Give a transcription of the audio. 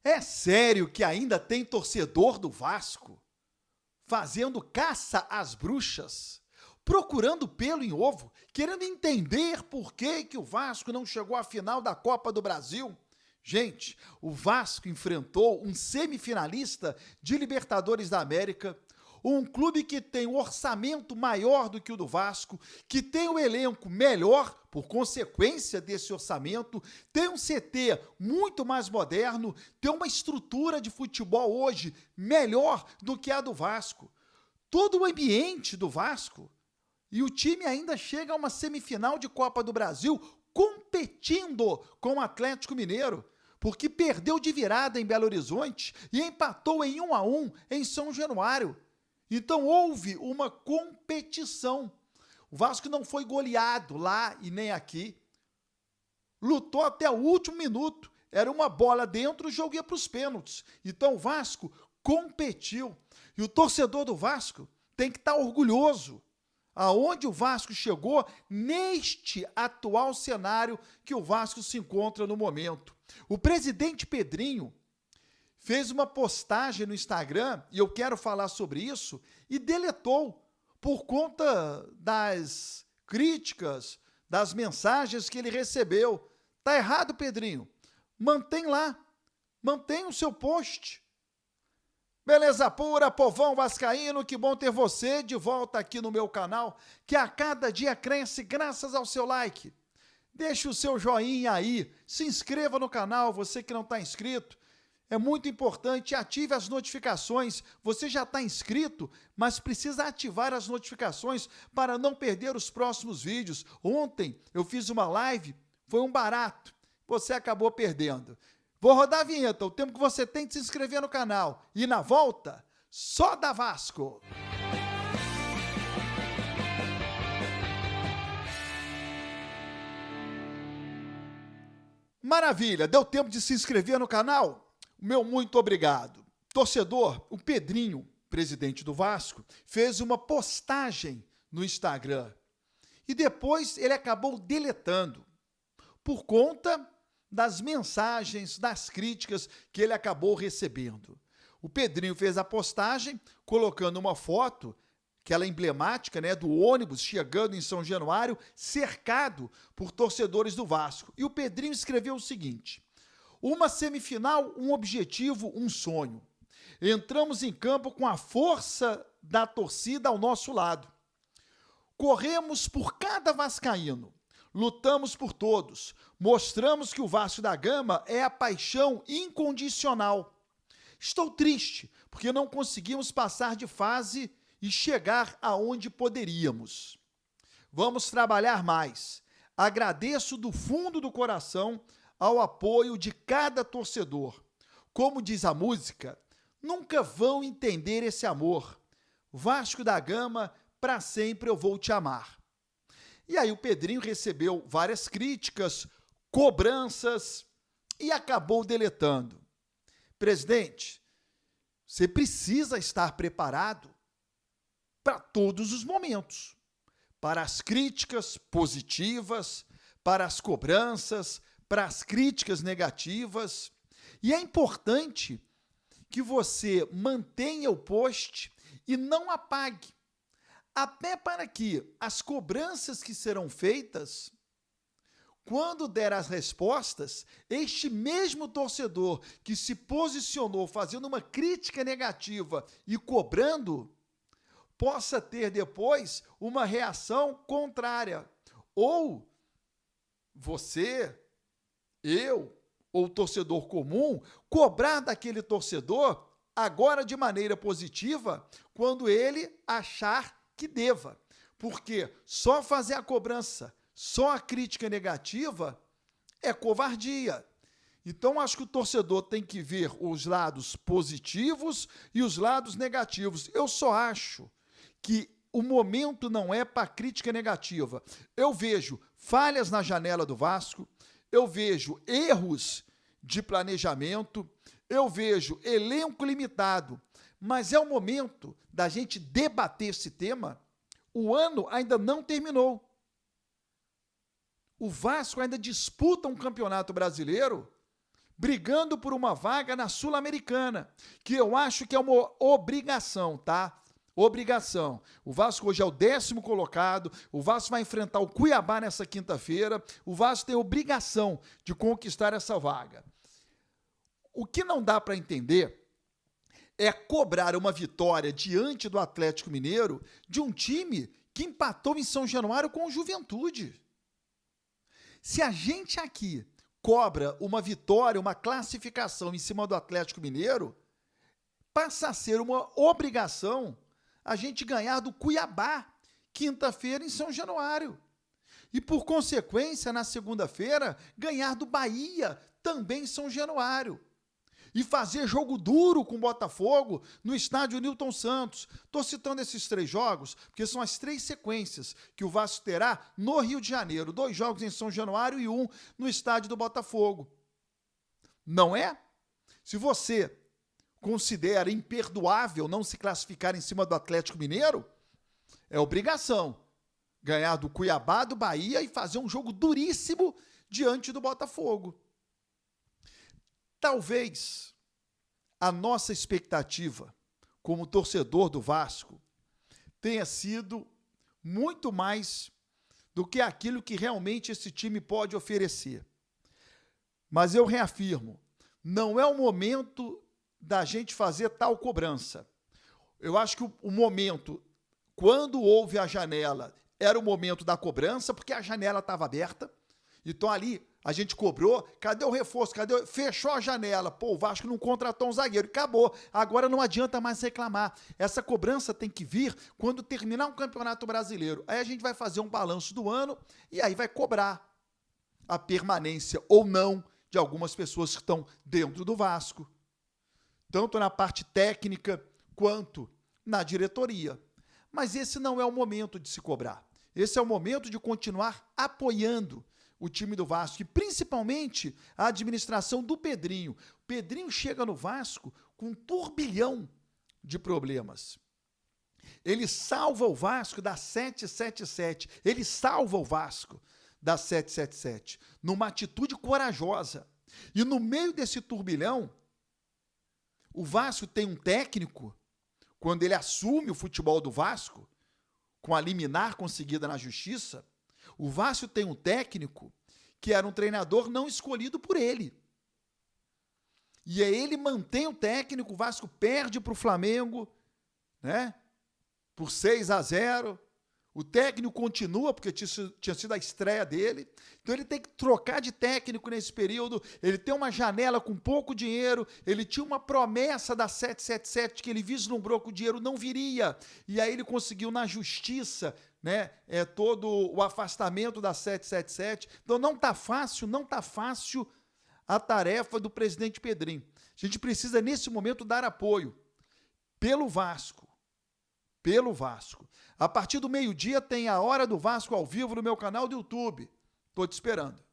É sério que ainda tem torcedor do Vasco fazendo caça às bruxas, procurando pelo em ovo, querendo entender por que o Vasco não chegou à final da Copa do Brasil? Gente, o Vasco enfrentou um semifinalista de Libertadores da América, um clube que tem um orçamento maior do que o do Vasco, que tem um elenco melhor, por consequência desse orçamento, tem um CT muito mais moderno, tem uma estrutura de futebol hoje melhor do que a do Vasco. Todo o ambiente do Vasco, e o time ainda chega a uma semifinal de Copa do Brasil competindo com o Atlético Mineiro, porque perdeu de virada em Belo Horizonte e empatou em 1-1 em São Januário. Então houve uma competição. O Vasco não foi goleado lá e nem aqui. Lutou até o último minuto. Era uma bola dentro, o jogo ia para os pênaltis. Então o Vasco competiu. E o torcedor do Vasco tem que estar orgulhoso aonde o Vasco chegou neste atual cenário que o Vasco se encontra no momento. O presidente Pedrinho fez uma postagem no Instagram, e eu quero falar sobre isso, e deletou por conta das críticas, das mensagens que ele recebeu. Tá errado, Pedrinho. Mantém lá. Mantém o seu post. Beleza pura, povão vascaíno, que bom ter você de volta aqui no meu canal, que a cada dia cresce graças ao seu like. Deixe o seu joinha aí, se inscreva no canal, você que não está inscrito. É muito importante, ative as notificações. Você já está inscrito, mas precisa ativar as notificações para não perder os próximos vídeos. Ontem eu fiz uma live, foi um barato, você acabou perdendo. Vou rodar a vinheta, o tempo que você tem de se inscrever no canal. E na volta, só da Vasco. Maravilha, deu tempo de se inscrever no canal? Meu muito obrigado. Torcedor, o Pedrinho, presidente do Vasco, fez uma postagem no Instagram e depois ele acabou deletando por conta das mensagens, das críticas que ele acabou recebendo. O Pedrinho fez a postagem colocando uma foto, aquela emblemática, né, do ônibus chegando em São Januário, cercado por torcedores do Vasco. E o Pedrinho escreveu o seguinte: uma semifinal, um objetivo, um sonho. Entramos em campo com a força da torcida ao nosso lado. Corremos por cada vascaíno, lutamos por todos, mostramos que o Vasco da Gama é a paixão incondicional. Estou triste, porque não conseguimos passar de fase e chegar aonde poderíamos. Vamos trabalhar mais. Agradeço do fundo do coração ao apoio de cada torcedor. Como diz a música, nunca vão entender esse amor. Vasco da Gama, para sempre eu vou te amar. E aí o Pedrinho recebeu várias críticas, cobranças e acabou deletando. Presidente, você precisa estar preparado para todos os momentos, para as críticas positivas, para as cobranças, para as críticas negativas. E é importante que você mantenha o post e não apague, até para que as cobranças que serão feitas, quando der as respostas, este mesmo torcedor que se posicionou fazendo uma crítica negativa e cobrando, possa ter depois uma reação contrária. Ou você, eu, ou torcedor comum, cobrar daquele torcedor agora de maneira positiva, quando ele achar que deva. Porque só fazer a cobrança, só a crítica negativa é covardia. Então, acho que o torcedor tem que ver os lados positivos e os lados negativos. Eu só acho que o momento não é para crítica negativa. Eu vejo falhas na janela do Vasco, eu vejo erros de planejamento, eu vejo elenco limitado, mas é o momento da gente debater esse tema. O ano ainda não terminou. O Vasco ainda disputa um campeonato brasileiro brigando por uma vaga na Sul-Americana, que eu acho que é uma obrigação, tá? Obrigação. O Vasco hoje é o 10º colocado, o Vasco vai enfrentar o Cuiabá nessa quinta-feira, o Vasco tem obrigação de conquistar essa vaga. O que não dá para entender é cobrar uma vitória diante do Atlético Mineiro de um time que empatou em São Januário com o Juventude. Se a gente aqui cobra uma vitória, uma classificação em cima do Atlético Mineiro, passa a ser uma obrigação a gente ganhar do Cuiabá, quinta-feira em São Januário. E, por consequência, na segunda-feira, ganhar do Bahia, também em São Januário. E fazer jogo duro com o Botafogo no estádio Newton Santos. Estou citando esses 3 jogos, porque são as 3 sequências que o Vasco terá no Rio de Janeiro. 2 jogos em São Januário e 1 no estádio do Botafogo. Não é? Se você considera imperdoável não se classificar em cima do Atlético Mineiro, é obrigação ganhar do Cuiabá, do Bahia e fazer um jogo duríssimo diante do Botafogo. Talvez a nossa expectativa como torcedor do Vasco tenha sido muito mais do que aquilo que realmente esse time pode oferecer. Mas eu reafirmo, não é o momento da gente fazer tal cobrança. Eu acho que o momento, quando houve a janela, era o momento da cobrança, porque a janela estava aberta. Então ali a gente cobrou, cadê o reforço? Fechou a janela. Pô, o Vasco não contratou um zagueiro. Acabou. Agora não adianta mais reclamar. Essa cobrança tem que vir quando terminar um Campeonato Brasileiro. Aí a gente vai fazer um balanço do ano e aí vai cobrar a permanência ou não de algumas pessoas que estão dentro do Vasco. Tanto na parte técnica quanto na diretoria. Mas esse não é o momento de se cobrar. Esse é o momento de continuar apoiando o time do Vasco, e principalmente a administração do Pedrinho. O Pedrinho chega no Vasco com um turbilhão de problemas. Ele salva o Vasco da 777. Ele salva o Vasco da 777 numa atitude corajosa. E no meio desse turbilhão, o Vasco tem um técnico, quando ele assume o futebol do Vasco, com a liminar conseguida na justiça, o Vasco tem um técnico que era um treinador não escolhido por ele. E aí ele mantém o técnico, o Vasco perde para o Flamengo, né? Por 6-0. O técnico continua, porque tinha sido a estreia dele. Então ele tem que trocar de técnico nesse período. Ele tem uma janela com pouco dinheiro. Ele tinha uma promessa da 777 que ele vislumbrou que o dinheiro não viria. E aí ele conseguiu na justiça, né, todo o afastamento da 777. Então não está fácil a tarefa do presidente Pedrinho. A gente precisa, nesse momento, dar apoio pelo Vasco. A partir do meio-dia tem a Hora do Vasco ao vivo no meu canal do YouTube. Estou te esperando.